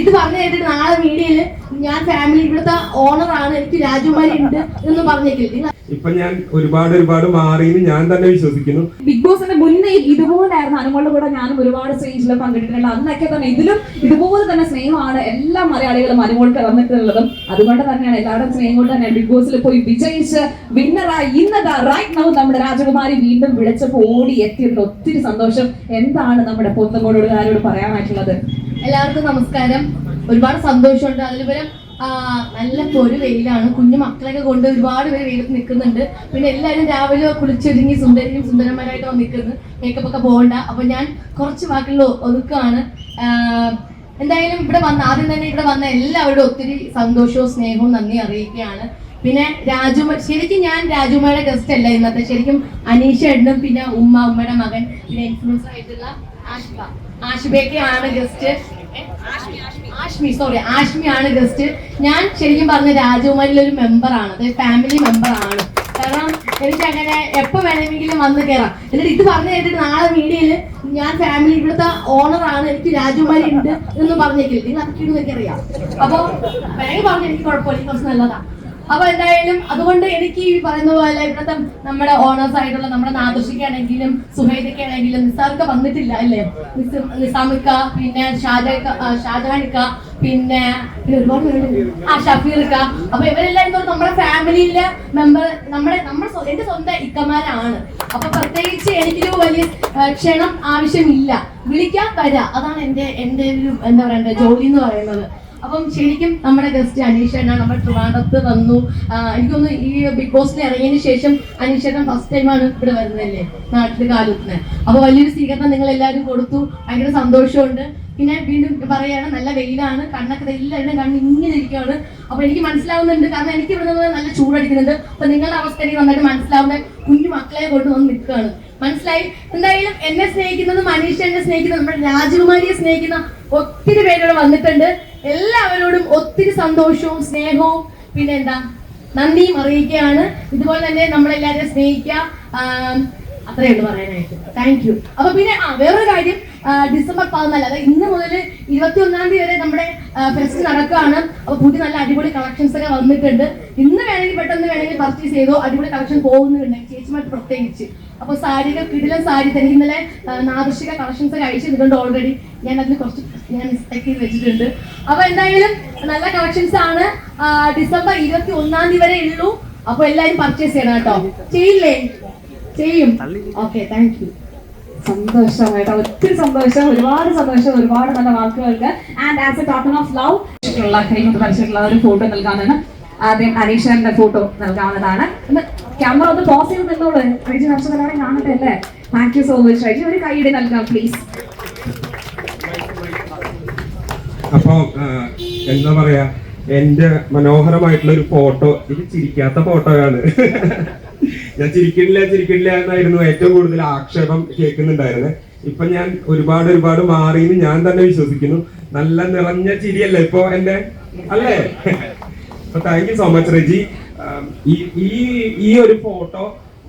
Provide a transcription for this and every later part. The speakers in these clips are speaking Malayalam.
ഇത് പറഞ്ഞു കേട്ടിട്ട് നാളെ മീഡിയയില് ഞാൻ ഫാമിലി ഇവിടുത്തെ ഓണറാണ്, എനിക്ക് രാജകുമാരി ഉണ്ട് എന്ന് പറഞ്ഞേക്കില്ല. ഇപ്പൊ ഞാൻ ഒരുപാട് മാറിയെന്ന് ഞാൻ തന്നെ വിശ്വസിക്കുന്നു. ബിഗ് ബോസിന്റെ മുന്നേ ഇതുപോലായിരുന്നു അനുമോളുടെ കൂടെ ഞാനും ഒരുപാട് സ്റ്റേജിൽ പങ്കെടുത്തിട്ടുണ്ട്. അന്നൊക്കെ തന്നെ ഇതിലും ഇതുപോലെ തന്നെ സ്നേഹമാണ് എല്ലാ മലയാളികളും അനുമോൾക്ക് തന്നിട്ടുള്ളതും. അതുകൊണ്ട് തന്നെയാണ് എല്ലാവരും സ്നേഹം കൊണ്ട് തന്നെ ബിഗ് ബോസിൽ പോയി വിജയിച്ച് വിന്നറായി ഇന്നതാ റൈറ്റ് നൗ നമ്മുടെ രാജകുമാരി വീണ്ടും വിളിച്ചപ്പോൾ ഓടി എത്തിയതിൽ ഒത്തിരി സന്തോഷം. എന്താണ് നമ്മുടെ പോത്തങ്കോടുകാരോട് പറയാനായിട്ടുള്ളത്? എല്ലാവർക്കും നമസ്കാരം. ഒരുപാട് സന്തോഷമുണ്ട്. അതിലുപരം നല്ല പൊരു വെയിലാണ്, കുഞ്ഞു മക്കളൊക്കെ കൊണ്ട് ഒരുപാട് പേര് വെയിലത്ത് നിൽക്കുന്നുണ്ട്. പിന്നെ എല്ലാവരും രാവിലെ കുളിച്ചൊരുങ്ങി സുന്ദരന്മാരായിട്ട് വന്ന് നിൽക്കുന്നു, മേക്കപ്പ് ഒക്കെ പോകണ്ട. അപ്പൊ ഞാൻ കുറച്ച് വാക്കുകൾ ഒതുക്കുകയാണ്. എന്തായാലും ഇവിടെ ആദ്യം തന്നെ ഇവിടെ വന്ന എല്ലാവരോടും ഒത്തിരി സന്തോഷവും സ്നേഹവും നന്ദി അറിയിക്കുകയാണ്. പിന്നെ ശരിക്കും ഞാൻ രാജകുമാരിയുടെ ഗസ്റ്റ് അല്ല ഇന്നത്തെ, ശരിക്കും അനീഷ ഏട്ടനും പിന്നെ ഉമ്മയുടെ മകൻ പിന്നെ ഇൻഫ്ലുവൻസർ ആയിട്ടുള്ള ആഷിബയൊക്കെയാണ് ഗസ്റ്റ്. ആഷ്മിയാണ് ഗസ്റ്റ്. ഞാൻ ശരിക്കും പറഞ്ഞ രാജകുമാരിയിലെ ഒരു മെമ്പറാണ്, ഫാമിലി മെമ്പറാണ്. കാരണം എനിക്ക് അങ്ങനെ എപ്പോ വേണമെങ്കിലും വന്ന് കയറാം. എന്നിട്ട് ഇത് പറഞ്ഞു കേട്ടിട്ട് നാളെ മീഡിയയില് ഞാൻ ഫാമിലി ഇവിടുത്തെ ഓണറാണ്, എനിക്ക് രാജകുമാരി ഉണ്ട് എന്ന് പറഞ്ഞേക്കില്ല. നിങ്ങൾ അതൊക്കെയാണ് എനിക്കറിയാം. അപ്പൊ വേണമെങ്കിൽ പറഞ്ഞു, എനിക്ക് കുഴപ്പമില്ല, കുറച്ച് നല്ലതാ. അപ്പൊ എന്തായാലും അതുകൊണ്ട് എനിക്ക് ഈ പറയുന്ന പോലെ ഇവിടുത്തെ നമ്മുടെ ഓണേഴ്സ് ആയിട്ടുള്ള നമ്മുടെ നാദർഷിക്കാണെങ്കിലും സുഹൈദയ്ക്കാണെങ്കിലും നിസാർക്ക് വന്നിട്ടില്ല അല്ലേ, നിസാമിക്ക, പിന്നെ ഷാജഹാനിക്ക, പിന്നെ ഒരുപാട് ഷഫീർക്ക. അപ്പൊ ഇവരെല്ലാവരും നമ്മുടെ ഫാമിലിയിലെ മെമ്പർ, എന്റെ സ്വന്തം ഇക്കമാരാണ്. അപ്പൊ പ്രത്യേകിച്ച് എനിക്കൊരു വലിയ ക്ഷണം ആവശ്യമില്ല, വിളിക്കാൻ വരാം. അതാണ് എന്റെ ഒരു എന്താ പറയണ്ടേ ജോലി എന്ന് പറയുന്നത്. അപ്പം ശരിക്കും നമ്മുടെ ഗസ്റ്റ് അനീഷേട്ടൻ നമ്മുടെ ട്രിവാൻഡ്രത്ത് വന്നു. എനിക്കൊന്ന് ഈ ബിഗ് ബോസിൽ ഇറങ്ങിയതിന് ശേഷം അനീഷേട്ടൻ ഫസ്റ്റ് ടൈമാണ് ഇവിടെ വരുന്നതല്ലേ നാട്ടിൽ കാലത്തിന്. അപ്പൊ വലിയൊരു സ്വീകരണം നിങ്ങൾ എല്ലാവരും കൊടുത്തു, ഭയങ്കര സന്തോഷമുണ്ട്. പിന്നെ വീണ്ടും പറയാണ്, നല്ല വെയിലാണ്, കണ്ണൊക്കെ എല്ലാവരുടെയും കണ്ണ് ഇങ്ങനെ ഇരിക്കുകയാണ്. അപ്പൊ എനിക്ക് മനസ്സിലാവുന്നുണ്ട്, കാരണം എനിക്ക് ഇവിടെ നിന്ന് നല്ല ചൂടടിക്കുന്നുണ്ട്. അപ്പൊ നിങ്ങളുടെ അവസ്ഥ എനിക്ക് നന്നായിട്ട് മനസ്സിലാവുന്ന കുഞ്ഞു മക്കളെ കൊണ്ട് വന്ന് നിൽക്കുകയാണ്, മനസ്സിലായി. എന്തായാലും എന്നെ സ്നേഹിക്കുന്നതും അനീഷ എന്നെ സ്നേഹിക്കുന്നതും നമ്മുടെ രാജകുമാരിയെ സ്നേഹിക്കുന്ന ഒത്തിരി പേരോട് വന്നിട്ടുണ്ട്. എല്ലാവരോടും ഒത്തിരി സന്തോഷവും സ്നേഹവും പിന്നെ നന്ദിയും അറിയിക്കുകയാണ്. ഇതുപോലെ തന്നെ നമ്മളെല്ലാവരെയും സ്നേഹിക്കുക. അത്രയേ ഉള്ളൂ പറയാനായിട്ട്. Thank you. അപ്പൊ പിന്നെ വേറൊരു കാര്യം, ഡിസംബർ 14, അതായത് ഇന്ന് മുതൽ 21 വരെ നമ്മുടെ ഫെസ്റ്റ് നടക്കുകയാണ്. അപ്പൊ പുതിയ നല്ല അടിപൊളി കളക്ഷൻസ് ഒക്കെ വന്നിട്ടുണ്ട്. ഇന്ന് പെട്ടെന്ന് വേണമെങ്കിൽ പർച്ചേസ് ചെയ്തോ, അടിപൊളി കളക്ഷൻ പോകുന്നുണ്ടെങ്കിൽ ചേച്ചിമായിട്ട് പ്രത്യേകിച്ച്. അപ്പൊ സാരികൾ കിടിലൻ സാരി തന്നെ ഇന്നലെ നാദർഷിക കളക്ഷൻസ് ഒക്കെ അയച്ചിട്ടുണ്ട് ഓൾറെഡി. ഞാൻ അതിൽ കുറച്ച് സെലക്ട് ചെയ്ത് വെച്ചിട്ടുണ്ട്. അപ്പൊ എന്തായാലും നല്ല കളക്ഷൻസ് ആണ്. ഡിസംബർ 21 വരെ ഉള്ളൂ. അപ്പൊ എല്ലാവരും പർച്ചേസ് ചെയ്യണം കേട്ടോ. ചെയ്യില്ലേ? ചെയ്യും. Okay, thank you. സന്തോഷം കേട്ടോ, ഒത്തിരി സന്തോഷം, ഒരുപാട് സന്തോഷം, ഒരുപാട് നല്ല വാക്കുകൾക്ക്. And as A token of love കൈകൊണ്ട് വരച്ചിട്ടുള്ള ഒരു ഫോട്ടോ നൽകാനാണ്. ആദ്യം അനീഷന്റെ ഫോട്ടോ നൽകാവുന്നതാണ്. ക്യാമറ ഒന്ന് പോസ് ചെയ്ത് നിന്നോളൂ, റെജി നഷ്ടപ്പെടാതെ കാണട്ടെ അല്ലേ. Thank you so much Reji. ഒരു കൈയ്യടി നൽകാം പ്ലീസ്. അപ്പൊ എന്താ പറയാ, എന്റെ മനോഹരമായിട്ടുള്ള ഒരു ഫോട്ടോ, ഇത് ചിരിക്കാത്ത ഫോട്ടോയാണ്. ഞാൻ ചിരിക്കില്ല എന്നായിരുന്നു ഏറ്റവും കൂടുതൽ ആക്ഷേപം കേൾക്കുന്നുണ്ടായിരുന്നത്. ഇപ്പൊ ഞാൻ ഒരുപാട് മാറിയെന്ന് ഞാൻ തന്നെ വിശ്വസിക്കുന്നു. നല്ല നിറഞ്ഞ ചിരിയല്ലേ ഇപ്പൊ എന്റെ, അല്ലേ? അപ്പൊ thank you so much Reji. ഈ ഒരു ഫോട്ടോ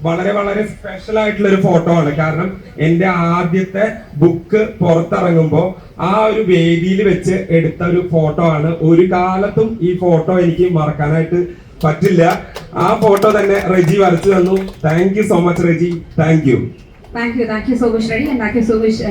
വളരെ സ്പെഷ്യൽ ആയിട്ടുള്ള ഒരു ഫോട്ടോ ആണ്. കാരണം എന്റെ ആദ്യത്തെ ബുക്ക് പുറത്തിറങ്ങുമ്പോ ആ ഒരു വേദിയിൽ വെച്ച് എടുത്ത ഒരു ഫോട്ടോ ആണ്. ഒരു കാലത്തും ഈ ഫോട്ടോ എനിക്ക് മറക്കാനായിട്ട് പറ്റില്ല. ആ ഫോട്ടോ തന്നെ റെജി വരച്ചു തന്നു. Thank you so much Reji. Thank you so much Reji. Thank you so much